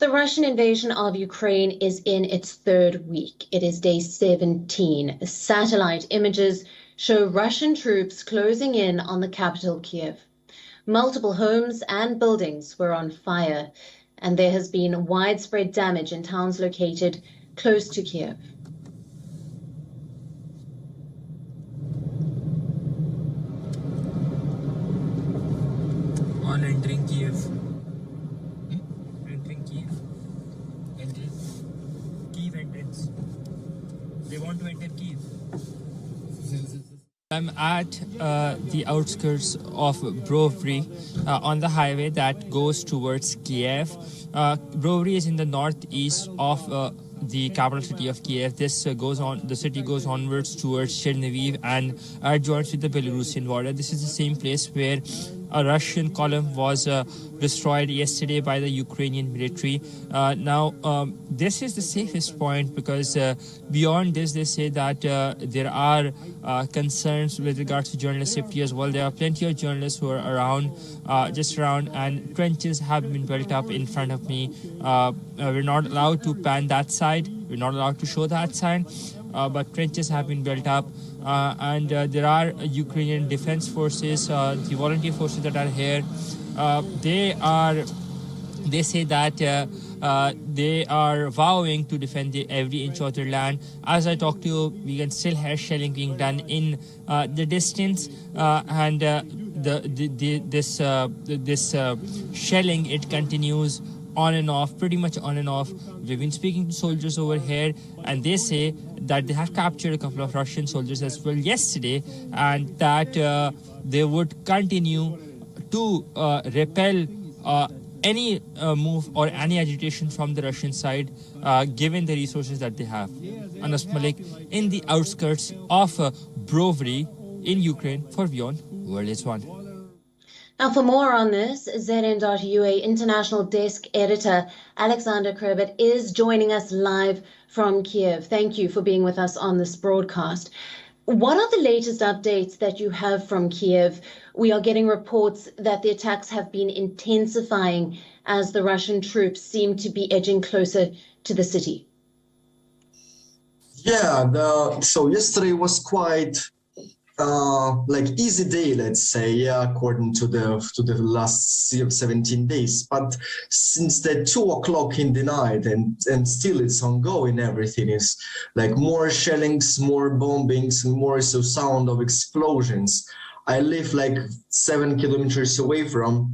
The Russian invasion of Ukraine is in its third week. It is day 17. Satellite images show Russian troops closing in on the capital, Kyiv. Multiple homes and buildings were on fire, and there has been widespread damage in towns located close to Kyiv. On entering Kyiv. Entering Kyiv. Kyiv entrance. They want to enter Kyiv. I'm at the outskirts of Brovary on the highway that goes towards Kyiv. Brovary is in the northeast of the capital city of Kyiv. This the city goes onwards towards Chernihiv and joins with the Belarusian border. This is the same place where a Russian column was destroyed yesterday by the Ukrainian military. Now, this is the safest point because beyond this, they say that there are concerns with regards to journalist safety as well. There are plenty of journalists who are around, and trenches have been built up in front of me. We're not allowed to pan that side. We're not allowed to show that side. But trenches have been built up, and there are Ukrainian defense forces, the volunteer forces that are here. They say that they are vowing to defend every inch of their land. As I talk to you, we can still hear shelling being done in the distance, and this shelling, it continues on and off, pretty much on and off. We've been speaking to soldiers over here, and they say that they have captured a couple of Russian soldiers as well yesterday, and that they would continue to repel any move or any agitation from the Russian side, given the resources that they have. Anas Malik in the outskirts of Brovary in Ukraine for WION World is One. Now, for more on this, ZN.UA international desk editor Alexander Kravets is joining us live from Kyiv. Thank you for being with us on this broadcast. What are the latest updates that you have from Kyiv? We are getting reports that the attacks have been intensifying as the Russian troops seem to be edging closer to the city. Yeah, so yesterday was quite easy day, let's say, according to the last 17 days. But since the 2 o'clock in the night and still it's ongoing, everything is like more shellings, more bombings, and more so sound of explosions. I live like 7 kilometers away from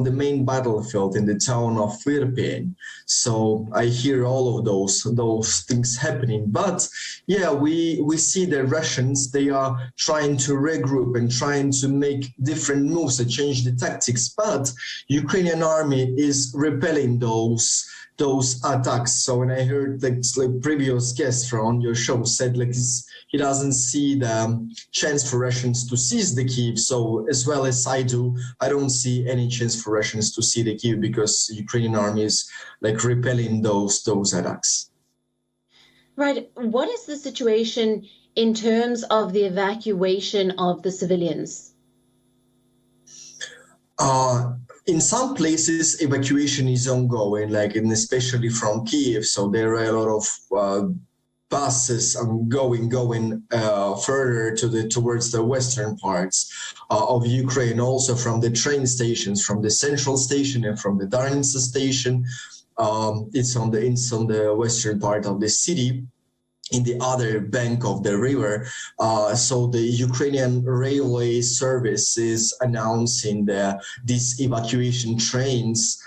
the main battlefield in the town of Refrain. So I hear all of those things happening. But yeah, we see the Russians, they are trying to regroup and trying to make different moves to change the tactics. But Ukrainian army is repelling those attacks. So when I heard like previous guest on your show said he doesn't see the chance for Russians to seize the Kyiv. So as well as I do, I don't see any chance for Russians to see the Kyiv because Ukrainian army is like repelling those attacks. Right. What is the situation in terms of the evacuation of the civilians? In some places, evacuation is ongoing, and especially from Kyiv. So there are a lot of buses going further towards the western parts of Ukraine. Also from the train stations, from the central station and from the Darnitsa station. It's on the western part of the city, in the other bank of the river. So the Ukrainian railway service is announcing these evacuation trains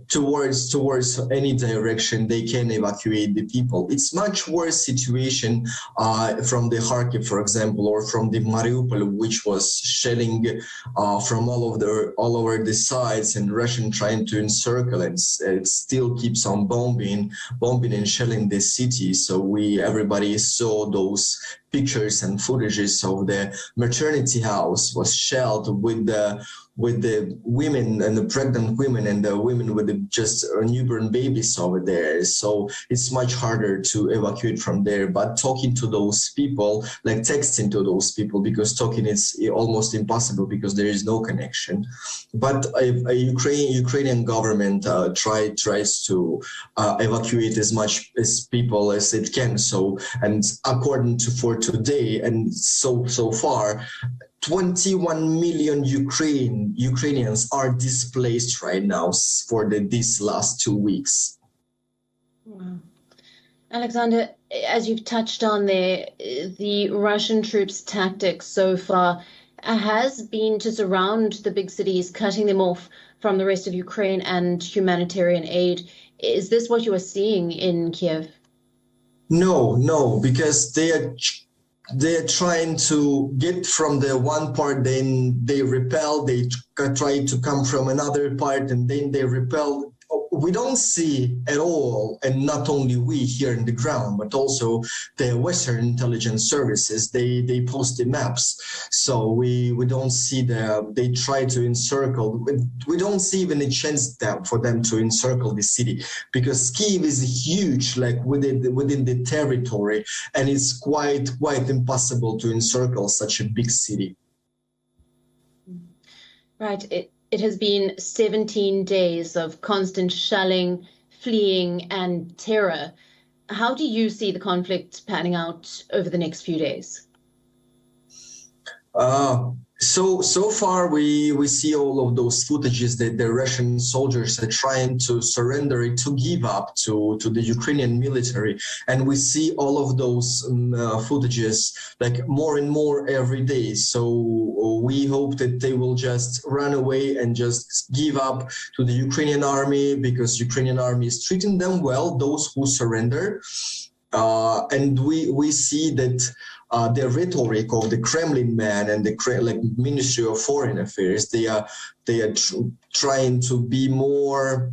towards any direction they can evacuate the people. It's much worse situation from the Kharkiv, for example, or from the Mariupol, which was shelling from all over the sides, and Russian trying to encircle it. It still keeps on bombing and shelling the city. So everybody saw those pictures and footages of the maternity house was shelled with the women and the pregnant women and the women with just newborn babies over there. So it's much harder to evacuate from there. But talking to those people, like texting to those people, because talking is almost impossible because there is no connection. But a Ukrainian government tries to evacuate as much as people as it can. So, and according to for today, and so far, 21 million Ukrainians are displaced right now for these last 2 weeks. Wow. Alexander, as you've touched on there, the Russian troops' tactics so far has been to surround the big cities, cutting them off from the rest of Ukraine and humanitarian aid. Is this what you are seeing in Kyiv? No, because they're trying to get from the one part, then they repel, they try to come from another part, and then they repel. We don't see at all, and not only we here in the ground, but also the Western intelligence services, they post the maps. So we don't see they try to encircle. We don't see even a chance for them to encircle the city, because Kyiv is huge, like within the territory, and it's quite impossible to encircle such a big city. Right. It has been 17 days of constant shelling, fleeing, and terror. How do you see the conflict panning out over the next few days? So far we see all of those footages that the Russian soldiers are trying to surrender it, to give up to the Ukrainian military, and we see all of those footages like more and more every day. So we hope that they will just run away and just give up to the Ukrainian army, because Ukrainian army is treating them well, those who surrender. And we see that the rhetoric of the Kremlin man and the Ministry of Foreign Affairs, they are trying to be more,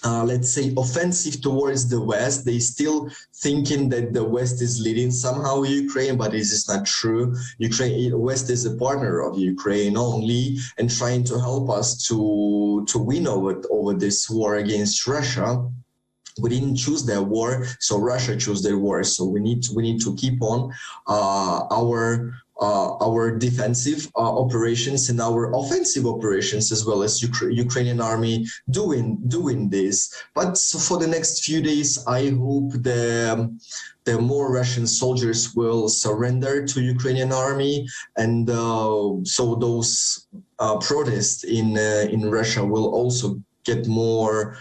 let's say, offensive towards the West. They still thinking that the West is leading somehow Ukraine, but this is not true. West is a partner of Ukraine only, and trying to help us to win over this war against Russia. We didn't choose their war, so Russia chose their war. So we need to keep on our defensive operations and our offensive operations, as well as Ukrainian army doing this. But for the next few days, I hope the more Russian soldiers will surrender to Ukrainian army, and so those protests in Russia will also get more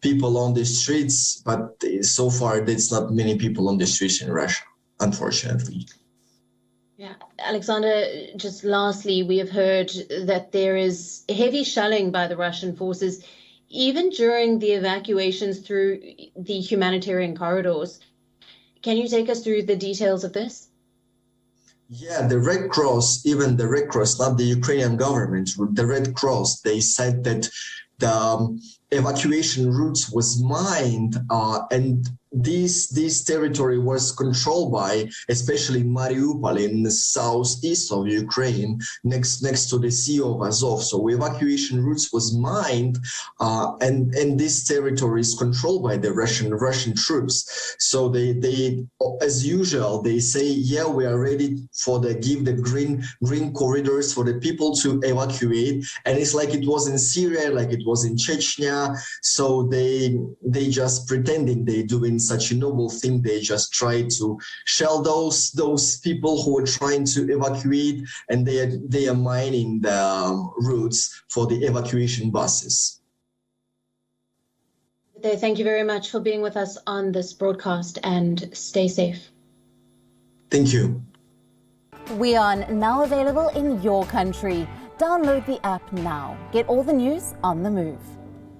people on the streets, but so far there's not many people on the streets in Russia, unfortunately. Yeah, Alexander, just lastly, we have heard that there is heavy shelling by the Russian forces, even during the evacuations through the humanitarian corridors. Can you take us through the details of this? Yeah, the Red Cross, even the Red Cross, not the Ukrainian government, the Red Cross, they said that the evacuation routes was mined, and this territory was controlled by, especially Mariupol in the southeast of Ukraine, next to the Sea of Azov. So evacuation routes was mined, and this territory is controlled by the Russian troops. So they as usual, they say, yeah, we are ready for give the green corridors for the people to evacuate, and it's like it was in Syria, like it was in Chechnya. So they just pretending they doing such a noble thing. They just try to shell those people who are trying to evacuate, and they are mining the routes for the evacuation buses. Thank you very much for being with us on this broadcast, and stay safe. Thank you. WION, now available in your country. Download the app now. Get all the news on the move.